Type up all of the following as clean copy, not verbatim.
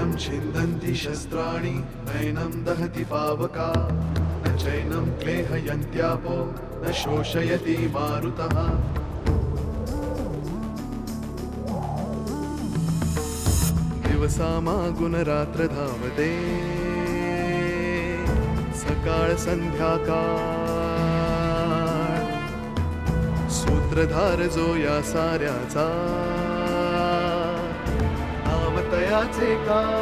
नैनं छिन्दन्ति शस्त्राणि नैनं दहति पावका न चैनं क्लेहयन्त्यापो न शोषयति मारुतः दिवसामागुन रात्र धावते सकाळ संध्याकाळ सूत्रधार जो या साऱ्याचा नामतयाचे काय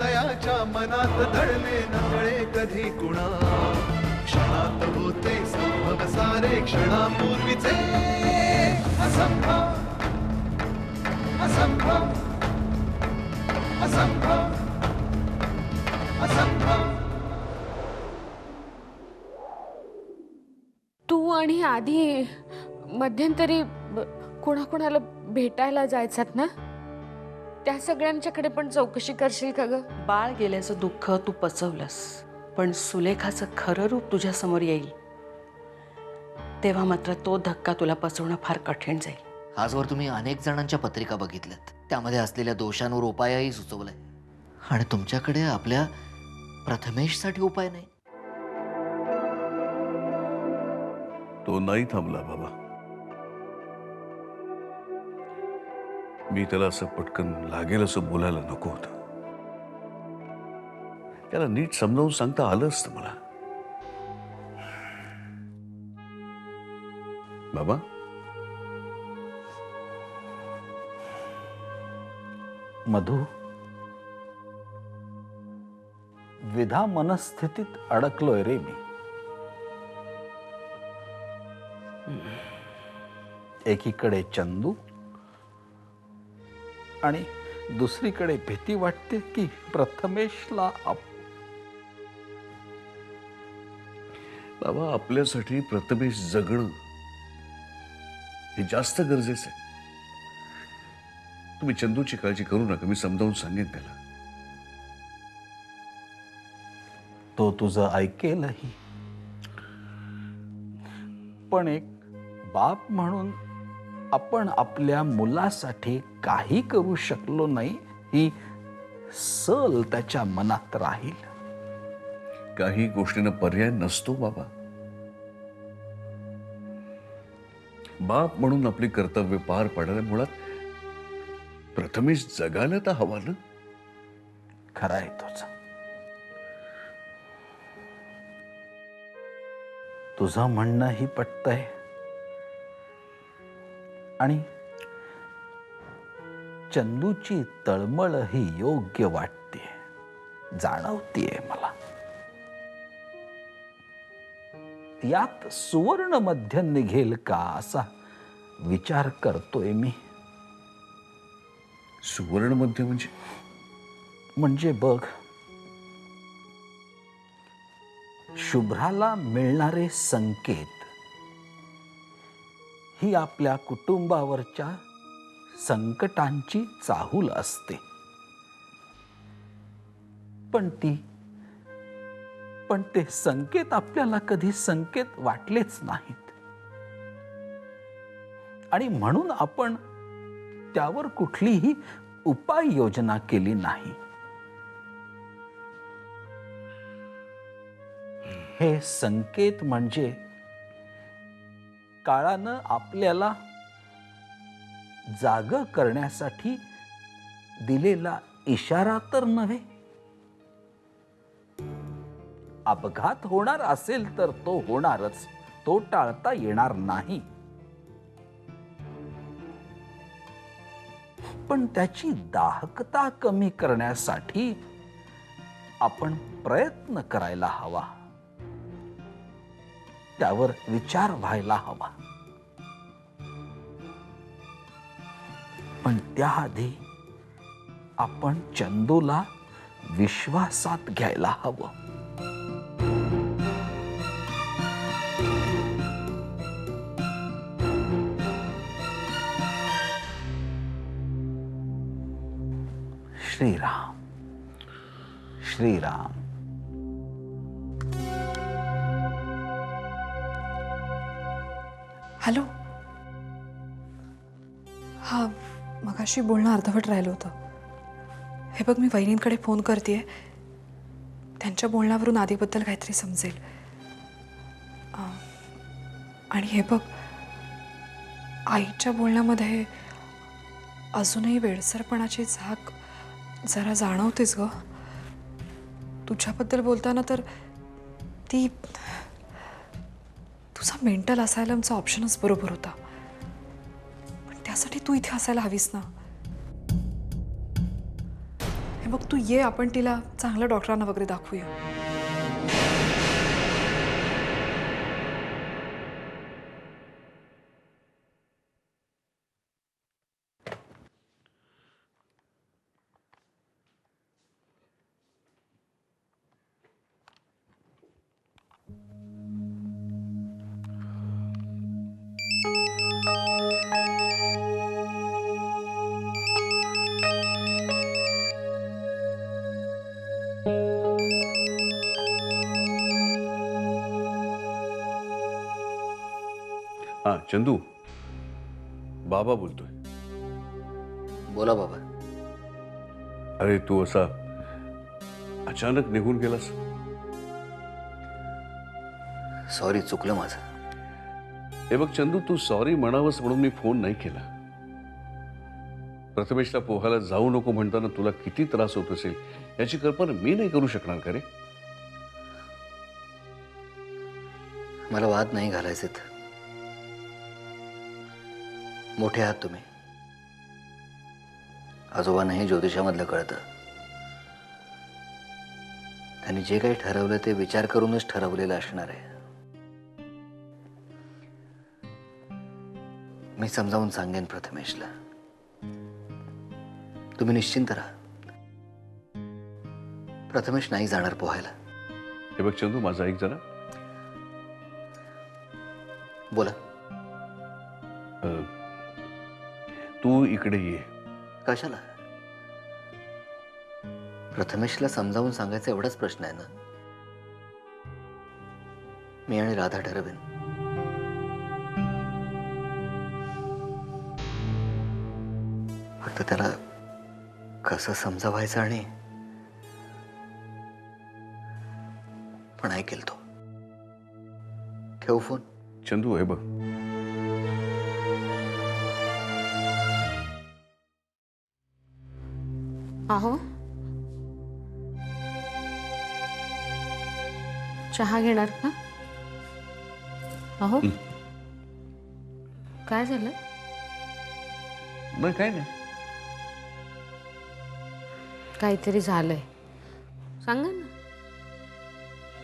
तयाच्या मनात दडले नकळे कधी कुणा क्षणात होते संभव सारे क्षणापूर्वीचे असंभव असंभव असंभव असंभव. तू आणि आधी मध्यंतरी कोणाकोणाला भेटायला जायचात ना, त्या सगळ्यांच्याकडे पण चौकशी करशील का ग? बाळ गेल्याचं दुःख तू पचवलंस, पण सुलेखाचं खरं रूप तुझ्या समोर येईल तेव्हा मात्र तो धक्का तुला पचवणं फार कठीण जाईल. आजवर तुम्ही अनेक जणांच्या पत्रिका बघितल्यात, त्यामध्ये असलेल्या दोषांवर उपायही सुचवलाय, आणि तुमच्याकडे आपल्या प्रथमेशसाठी उपाय नाही. तो नाही थांबला बाबा. मी त्याला असं पटकन लागेल असं बोलायला नको होतं. त्याला नीट समजावून सांगता आलं असतं मला. बाबा, मधु, द्विधा मनस्थितीत अडकलोय रे मी. एकीकडे चंदू आणि दुसरीकडे भीती वाटते की प्रथमेशला बाबा, आपल्यासाठी प्रथमेश जगणं हे जास्त गरजेचं आहे. तुम्ही चंदूची काळजी करू नका, मी समजावून सांगेन त्याला. तो तुझं ऐकेलही, पण एक बाप म्हणून आपण आपल्या मुलासाठी काही करू शकलो नाही ही सल त्याच्या मनात राहील. काही गोष्टींना पर्याय नसतो बाबा. बाप म्हणून आपली कर्तव्य पार पाडायला मुळात प्रथमेश जगायला तर हवा ना. खरं आहे तुझं. तुझं म्हणणंही पटतंय आणि चंदूची तळमळ ही योग्य वाटते, जाणवतीये मला. यात सुवर्ण मध्य निघेल का असा विचार करतोय मी. सुवर्ण मध्य म्हणजे बघ, शुभ्राला मिळणारे संकेत ही आपल्या कुटुंबावरच्या संकटांची चाहूल असते, पण ते संकेत आपल्याला कधी संकेत वाटलेच नाहीत, आणि म्हणून आपण त्यावर कुठलीही उपाययोजना केली नाही. हे संकेत म्हणजे काळानं आपल्याला जागं करण्यासाठी दिलेला इशारा तर नव्हे. अपघात होणार असेल तर तो होणारच, तो टाळता येणार नाही, पण त्याची दाहकता कमी करण्यासाठी आपण प्रयत्न करायला हवा, त्यावर विचार व्हायला हवा. पण त्याआधी आपण चंदूला विश्वासात घ्यायला हवं. श्रीराम श्रीराम. हॅलो. हा, मगाशी तुझ्याशी बोलणं अर्धवट राहिलं होतं. हे बघ, मी वहिनींकडे फोन करतेय. त्यांच्या बोलण्यावरून आधीबद्दल काहीतरी समजेल. आणि हे बघ, आईच्या बोलण्यामध्ये अजूनही वेडसरपणाची झाक जरा जाणवतेच ग. तुझ्याबद्दल बोलताना तर ती तुझा मेंटल असायलमचा ऑप्शनच बरोबर होता. पण त्यासाठी तू इथे असायला हवीस ना. हे बघ, तू ये, आपण तिला चांगल्या डॉक्टरांना वगैरे दाखवूया. हा चंदू, बाबा बोलतोय. बोला बाबा. अरे तू असा अचानक निघून गेलास. सॉरी, चुकलं माझं. हे बघ चंदू, तू सॉरी म्हणावंस म्हणून मी फोन नाही केला. प्रथमेशला पोहायला जाऊ नको म्हणताना तुला किती त्रास होत असेल याची कल्पना मी नाही करू शकणार का रे. मला वाद नाही घालायचे. मोठे आहात तुम्ही. आजोबांनाही ज्योतिषामधलं कळतं. त्यांनी जे काही ठरवलं ते विचार करूनच ठरवलेलं असणार आहे. मी समजावून सांगेन प्रथमेशला. तुम्ही निश्चिंत राहा. प्रथमेश नाही जाणार पोहायला. हे बघ चंदू, माझा ऐक जरा. बोला. तू इकडे ये. कशाला? प्रथमेशला समजावून सांगायचा एवढाच प्रश्न आहे ना. मी आणि राधा ठरवेन. फक्त त्याला कसं समजावायचं आणि पण ऐकेल तो. ठेवू फोन. चंदू, हे बघ, अहो, चहा घेणार का? अहो, काय झालं? नाही काय नाही. काहीतरी झालंय, सांगा ना.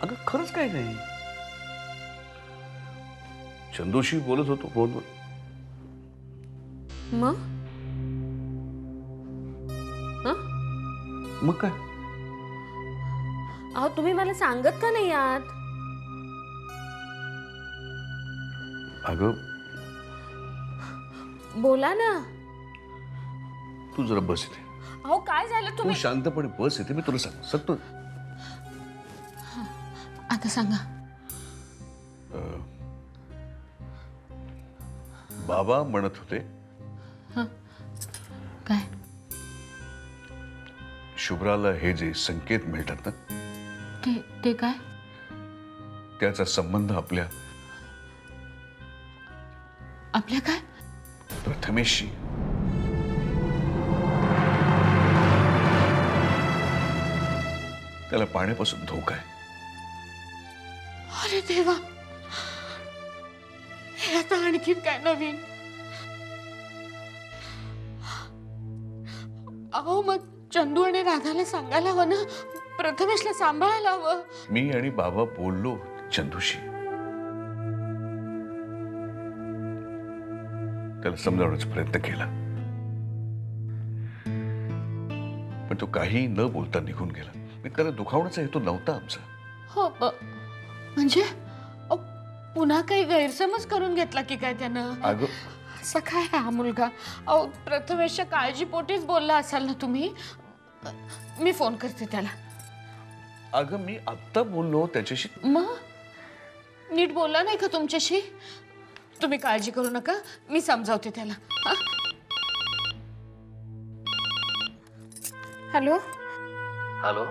अगं खरंच काय नाही. चंदूशी बोलत होतो फोनवर. मग मग काय? अहो, तुम्ही मला सांगत का नाही आहात? अगं बोला ना. तू जरा बस इथे. अहो, काय झालं? तू तुम्ही शांतपणे बस इथे. मी तुला सांगतो. आता सांगा. बाबा म्हणत होते काय? शुभ्राला हे जे संकेत मिळतात ना, ते काय? त्याचा संबंध आपल्या काय? प्रथमेशशी. त्याला पाण्यापासून धोका आहे. अरे देवा, हे आता आणखीन काय नवीन? अहो, मग चंदू आणि राधाला सांगायला हवं ना. प्रथमेशला सांभाळायला हवं. मी आणि बाबा बोललो चंदूशी. त्याला समजावण्याचा प्रयत्न केला, पण तो काही न बोलता निघून गेला. मी त्याला दुखावण्याचा हेतू नव्हता आमचा. हो, म्हणजे पुन्हा काही गैरसमज करून घेतला की काय त्यानं? अगं असं काय हा मुलगा? अहो, प्रथमेशच्या काळजीपोटीच बोलला असाल ना तुम्ही. मी फोन करते त्याला. अगं मी आत्ता बोललो त्याच्याशी. मग नीट बोलला नाही का तुमच्याशी? तुम्ही काळजी करू नका, मी समजावते त्याला. हॅलो. हॅलो.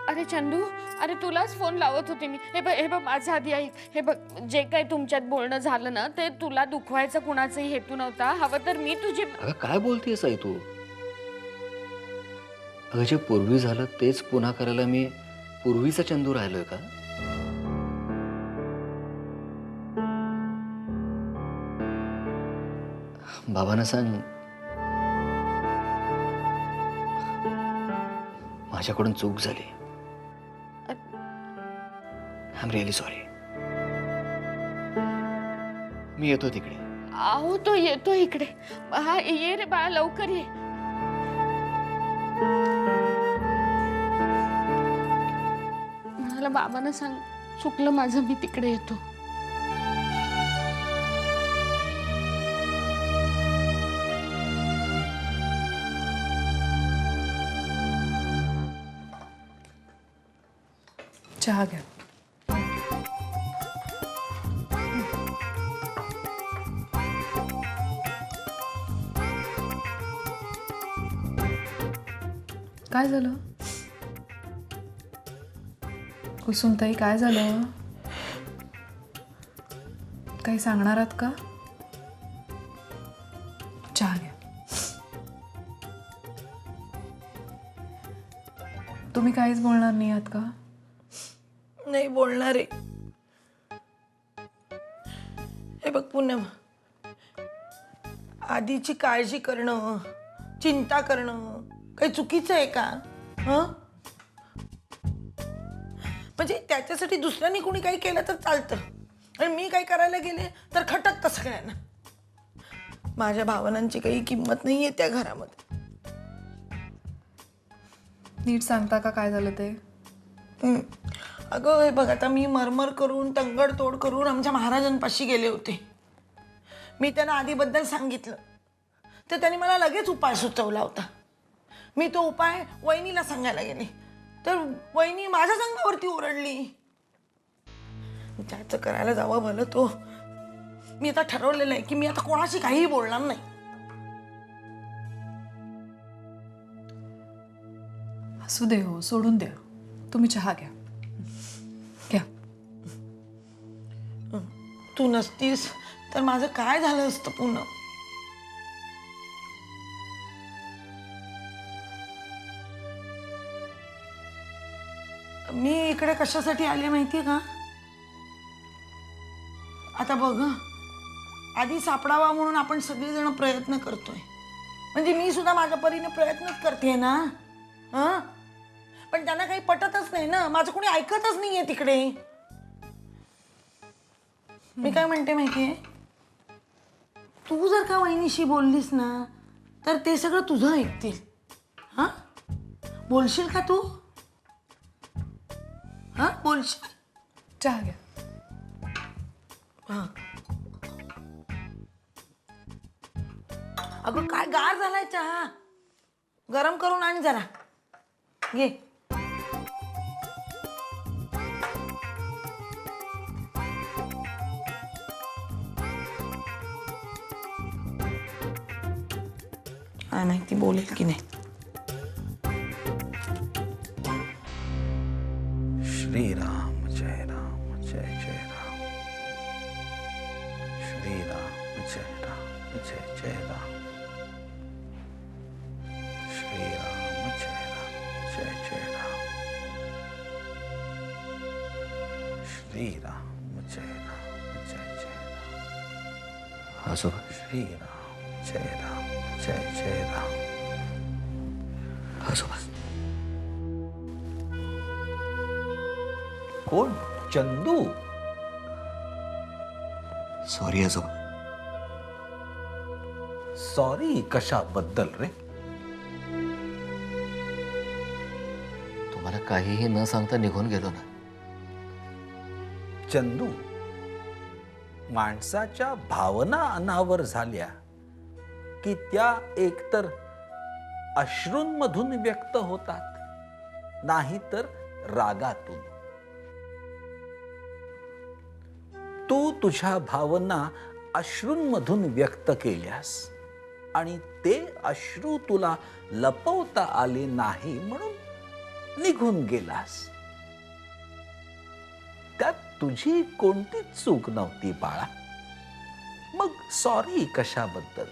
अरे चंदू, अरे तुलाच फोन लावत होते मी. हे बघ माझं आधी ऐक. हे बघ, जे काही तुमच्यात बोलणं झालं ना, ते तुला दुखवायचा कुणाचाही हेतू नव्हता. हवं तर मी तुझी. अगं काय बोलतेस आई तू? अगं जे पूर्वी झालं तेच पुन्हा करायला मी पूर्वीचा चंदू राहिलोय का? बाबांना सांग माझ्याकडून चूक झाली. I am really sorry. मी येतो तिकडे. अहो तो येतो इकडे. हा ये रे बाळा, लवकर ये. म्हणाला बाबांना सांग चुकलं माझं, मी तिकडे येतो. चहा घ्या. काय झालं कुसुमताई, काय झालं? काही सांगणार आहात का? चहा घ्या. तुम्ही काहीच बोलणार नाही आहात का? नाही बोलणार आहे. हे बघ पूनम, आधीची काळजी करणं, चिंता करणं काही चुकीचं आहे का? हं? म्हणजे त्याच्यासाठी दुसऱ्यांनी कोणी काही केलं तर चालतं, आणि मी काही करायला गेले तर खटकतं सगळ्यांना. माझ्या भावनांची काही किंमत नाही आहे त्या घरामध्ये. नीट सांगता का काय झालं ते? अगं हे बघ, आता मी मरमर करून तंगडतोड करून आमच्या महाराजांपाशी गेले होते. मी त्यांना आधीबद्दल सांगितलं तर त्यांनी मला लगेच उपाय सुचवला होता. मी तो उपाय वहिनीला सांगायला गेले तर वहिनी माझ्या संघावरती ओरडली. त्याचं करायला जावं भलं तो. मी आता ठरवलेलं आहे की मी आता कोणाशी काहीही बोलणार नाही. असू दे हो, सोडून द्या. तुम्ही चहा घ्या. घ्या. तू नसतीस तर माझं काय झालं असतं पुन्हा. मी इकडे कशासाठी आले माहितीये का? आता बघ, आधी सापडावा म्हणून आपण सगळेजण प्रयत्न करतोय. म्हणजे मी सुद्धा माझ्या परीने प्रयत्नच करते ना. हं? पण त्यांना काही पटतच नाही ना. माझं कोणी ऐकतच नाहीये तिकडे. मी काय म्हणते माहितीये, तू जर का वहिनीशी बोललीस ना तर ते सगळं तुझं ऐकतील. हा, बोलशील का तू? हा, बोलशील? चहा घ्या. हा. अगं काय गार झालाय चहा. गरम करून आण जरा. घे. काय माहिती बोलेल की नाही. श्रीराम जय राम जय जय राम. श्रीराम जय राम जय जय राम. श्रीराम जय राम जय जय राम. श्रीराम जय राम जय जय राम. आजोबा. श्रीराम जय राम जय जय राम. आजोबा. कोण? चंदू? सॉरी आजोबा. सॉरी कशाबद्दल रे? तुम्हाला काहीही न सांगता निघून गेलो ना. चंदू, माणसाच्या भावना अनावर झाल्या की त्या एकतर अश्रूंमधून व्यक्त होतात, नाही तर रागातून. तू तुझ्या भावना अश्रूंमधून व्यक्त केल्यास आणि ते अश्रू तुला लपवता आले नाही म्हणून निघून गेलास. त्यात तुझी कोणतीच चूक नव्हती बाळा. मग सॉरी कशाबद्दल?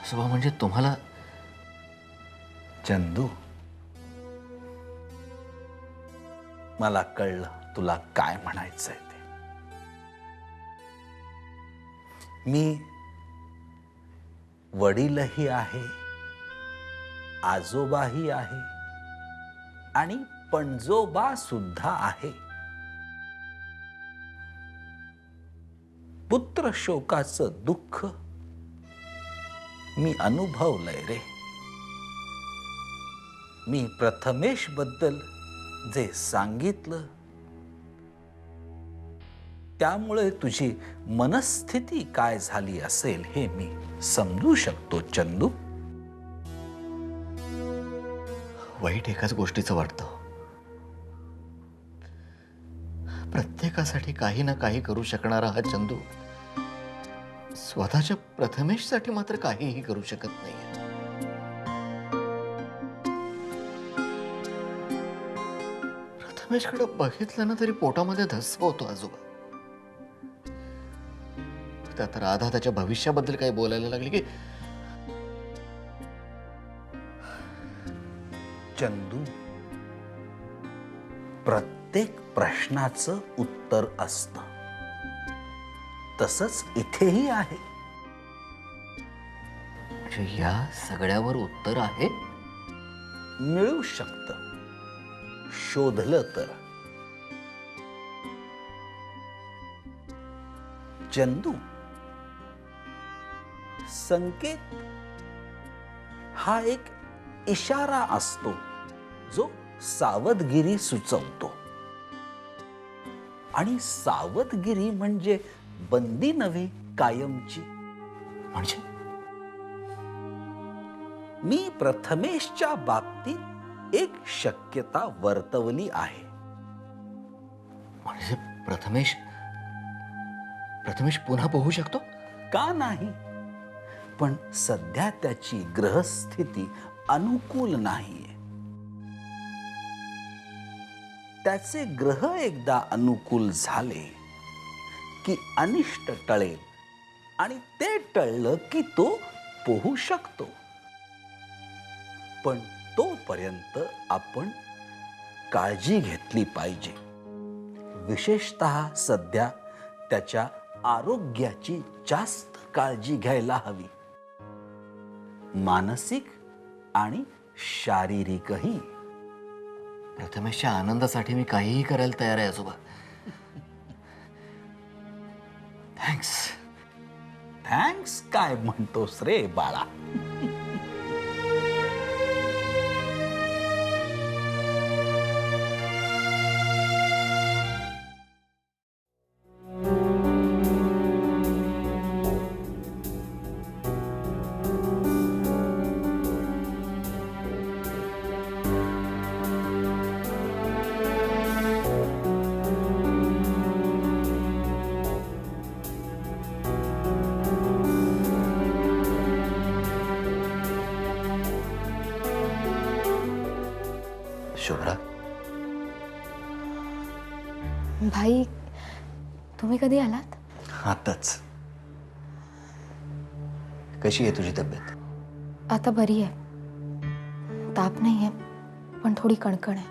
आजोबा म्हणजे तुम्हाला चंदू, मला कळलं तुला काय म्हणायचंय ते. मी वडीलही आहे, आजोबाही आहे आणि पणजोबा सुद्धा आहे. पुत्र शोकाचं दुःख मी अनुभवलंय रे. मी प्रथमेश बद्दल जे सांगितलं त्यामुळे तुझी मनस्थिती काय झाली असेल हे मी समजू शकतो चंदू. वाईट एकाच गोष्टीचं वाटतं, प्रत्येकासाठी काही ना काही करू शकणारा हा चंदू स्वतःच्या प्रथमेशसाठी मात्र काहीही करू शकत नाही. प्रथमेशकडे बघितलं ना तरी पोटामध्ये धस्स होतो आजोबा. त्यात राधा त्याच्या भविष्याबद्दल काही बोलायला लागली की चंदू, प्रत्येक प्रश्नाचं उत्तर असतं, तसंच इथेही आहे. म्हणजे या सगळ्यावर उत्तर आहे. मिळू शकतं शोधलं तर. चंदू, संकेत हा एक इशारा असतो जो सावधगिरी सुचवतो. आणि सावधगिरी म्हणजे बंदी नव्हे कायमची. म्हणजे मी प्रथमेशच्या बाबतीत एक शक्यता वर्तवली आहे. म्हणजे प्रथमेश पुन्हा पोहू शकतो? का नाही? पण सध्या त्याची ग्रहस्थिती अनुकूल नाहीये. त्याचे ग्रह एकदा अनुकूल झाले की अनिष्ट टळेल आणि ते टळलं की तो पोहू शकतो. पण तोपर्यंत आपण काळजी घेतली पाहिजे. विशेषतः सध्या त्याच्या आरोग्याची जास्त काळजी घ्यायला हवी, मानसिक आणि शारीरिकही. प्रथमेशच्या आनंदासाठी मी काहीही करायला तयार आहे आजोबा. थँक्स. थँक्स काय म्हणतोस रे बाळा? शुभ्रा, भाई, तुम्ही कधी आलात? आताच. कशी आहे तुझी तब्येत? आता बरी आहे. ताप नाही आहे, पण थोडी कणकण आहे.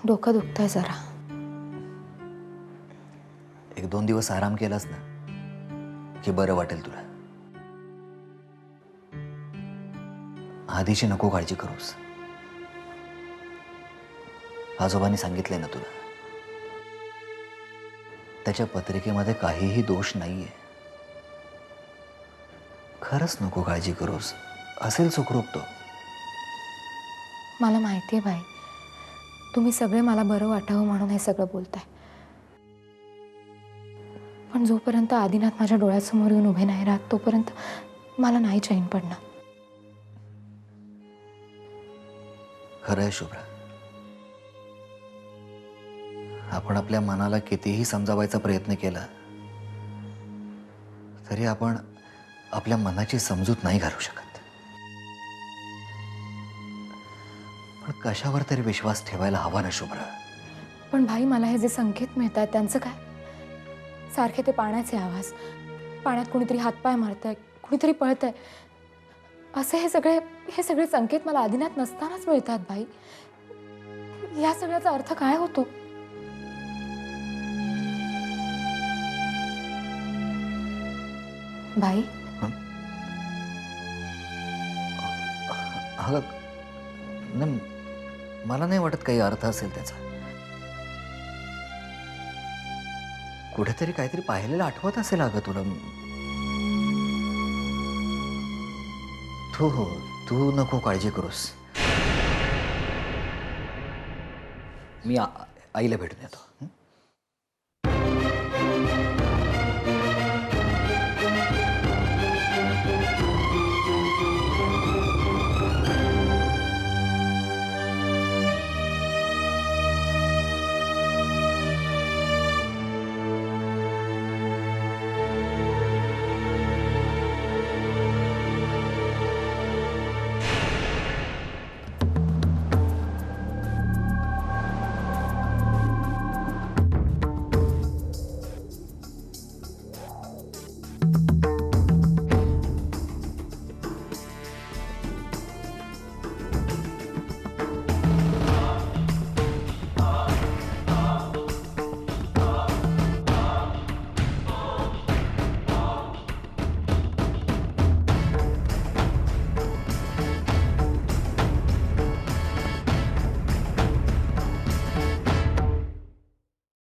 डोकं दुखतंय जरा. 1-2 दिवस आराम केलास ना की बरं वाटेल तुला. आधीची नको काळजी करूस. आजोबांनी सांगितलंय ना तुला, त्याच्या पत्रिकेमध्ये काहीही दोष नाहीये. खरंच नको काळजी करूस. असेल सुखरूप तो. मला माहिती आहे भाई, तुम्ही सगळे मला बरं वाटावं म्हणून हे सगळं बोलताय. पण जोपर्यंत आदिनाथ माझ्या डोळ्यासमोर येऊन उभे नाही राहत तोपर्यंत मला नाही चैन पडणार. खरं आहे शुभ्रा, आपण आपल्या मनाला कितीही समजावायचा प्रयत्न केला तरी आपण आपल्या मनाची समजूत नाही घालू शकत, पण कशावर तरी विश्वास ठेवायला हवा ना शुभ्रा. पण भाई, मला हे जे संकेत मिळत आहेत त्यांचं काय? सारखे ते पाण्याचे आवाज, पाण्यात कुणीतरी हातपाय मारतंय, कुणीतरी पळतंय, असे हे सगळे संकेत मला आदिनात नसतानाच मिळतात भाई. या सगळ्याचा अर्थ काय होतो? भाई, अगं नाही, मला नाही वाटत काही अर्थ असेल त्याचा. कुठेतरी काहीतरी पाहिलेलं आठवत असेल अगं तुला. तू नको काळजी करूस. मी आईला भेटून येतो.